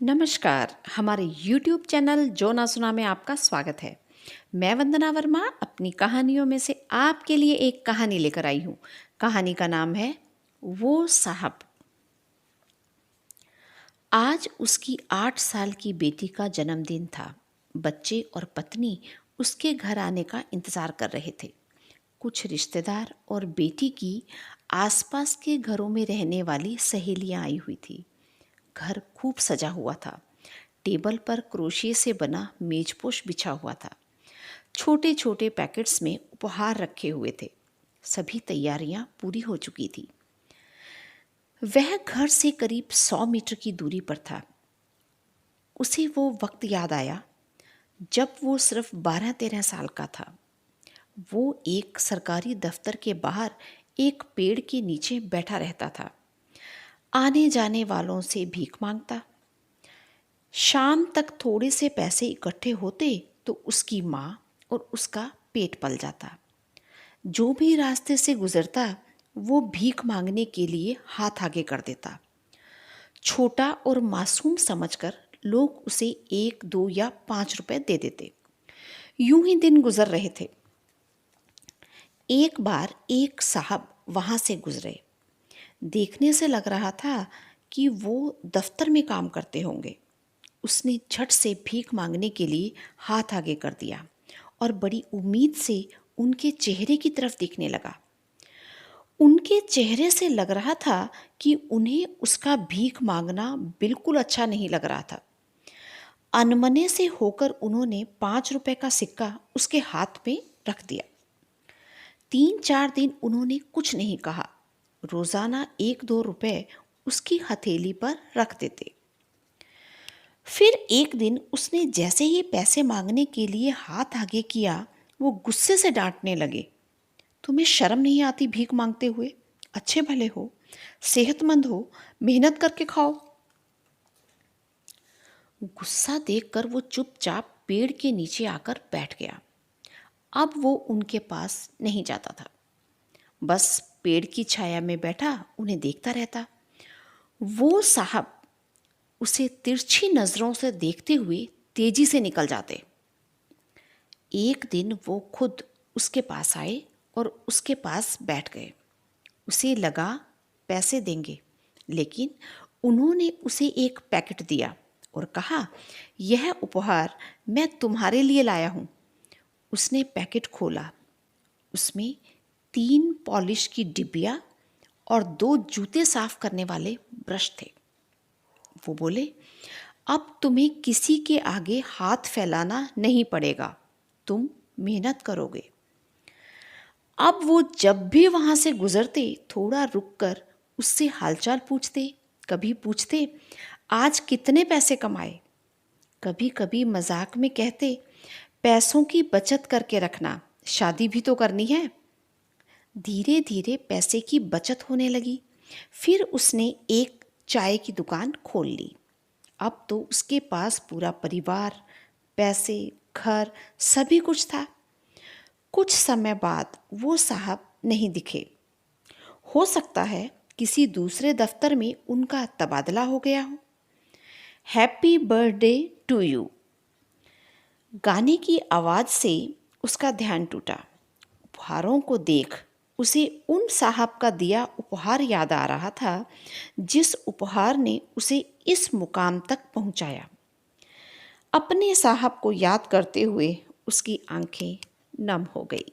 नमस्कार, हमारे YouTube channel जो ना सुना में आपका स्वागत है। मैं वंदना वर्मा अपनी कहानियों में से आपके लिए एक कहानी लेकर आई हूँ। कहानी का नाम है वो साहब। आज उसकी 8 साल की बेटी का जन्मदिन था। बच्चे और पत्नी उसके घर आने का इंतजार कर रहे थे। कुछ रिश्तेदार और बेटी की आसपास के घरों में रहने वाली सहेलियां आई हुई थी। घर खूब सजा हुआ था। टेबल पर क्रोशिये से बना मेजपोश बिछा हुआ था। छोटे छोटे पैकेट्स में उपहार रखे हुए थे। सभी तैयारियां पूरी हो चुकी थी। वह घर से करीब 100 मीटर की दूरी पर था। उसे वो वक्त याद आया जब वो सिर्फ 12-13 साल का था। वो एक सरकारी दफ्तर के बाहर एक पेड़ के नीचे बैठा रहता था। आने जाने वालों से भीख मांगता। शाम तक थोड़े से पैसे इकट्ठे होते तो उसकी माँ और उसका पेट पल जाता। जो भी रास्ते से गुजरता वो भीख मांगने के लिए हाथ आगे कर देता। छोटा और मासूम समझकर लोग उसे 1, 2 या 5 रुपए दे देते। यूं ही दिन गुजर रहे थे। एक बार एक साहब वहां से गुजरे। देखने से लग रहा था कि वो दफ्तर में काम करते होंगे। उसने झट से भीख मांगने के लिए हाथ आगे कर दिया और बड़ी उम्मीद से उनके चेहरे की तरफ देखने लगा। उनके चेहरे से लग रहा था कि उन्हें उसका भीख मांगना बिल्कुल अच्छा नहीं लग रहा था। अनमने से होकर उन्होंने 5 रुपए का सिक्का उसके हाथ में रख दिया। 3-4 दिन उन्होंने कुछ नहीं कहा। रोजाना 1-2 रुपए उसकी हथेली पर रख देते। फिर एक दिन उसने जैसे ही पैसे मांगने के लिए हाथ आगे किया, वो गुस्से से डांटने लगे। तुम्हें शर्म नहीं आती भीख मांगते हुए? अच्छे भले हो, सेहतमंद हो, मेहनत करके खाओ। गुस्सा देखकर वो चुपचाप पेड़ के नीचे आकर बैठ गया। अब वो उनके पास नहीं जाता था। बस पेड़ की छाया में बैठा उन्हें देखता रहता। वो साहब उसे तिरछी नजरों से देखते हुए तेजी से निकल जाते। एक दिन वो खुद उसके पास आए और उसके पास बैठ गए। उसे लगा पैसे देंगे, लेकिन उन्होंने उसे एक पैकेट दिया और कहा, यह उपहार मैं तुम्हारे लिए लाया हूं। उसने पैकेट खोला। उसमें 3 पॉलिश की डिब्बियां और 2 जूते साफ करने वाले ब्रश थे। वो बोले, अब तुम्हें किसी के आगे हाथ फैलाना नहीं पड़ेगा। तुम मेहनत करोगे। अब वो जब भी वहां से गुजरते थोड़ा रुककर उससे हालचाल पूछते। कभी पूछते, आज कितने पैसे कमाए? कभी कभी मजाक में कहते, पैसों की बचत करके रखना, शादी भी तो करनी है। धीरे धीरे पैसे की बचत होने लगी। फिर उसने एक चाय की दुकान खोल ली। अब तो उसके पास पूरा परिवार, पैसे, घर, सभी कुछ था। कुछ समय बाद वो साहब नहीं दिखे। हो सकता है किसी दूसरे दफ्तर में उनका तबादला हो गया हो। हैप्पी बर्थडे टू यू गाने की आवाज से उसका ध्यान टूटा। उपहारों को देख उसे उन साहब का दिया उपहार याद आ रहा था जिस उपहार ने उसे इस मुकाम तक पहुंचाया। अपने साहब को याद करते हुए उसकी आंखें नम हो गई।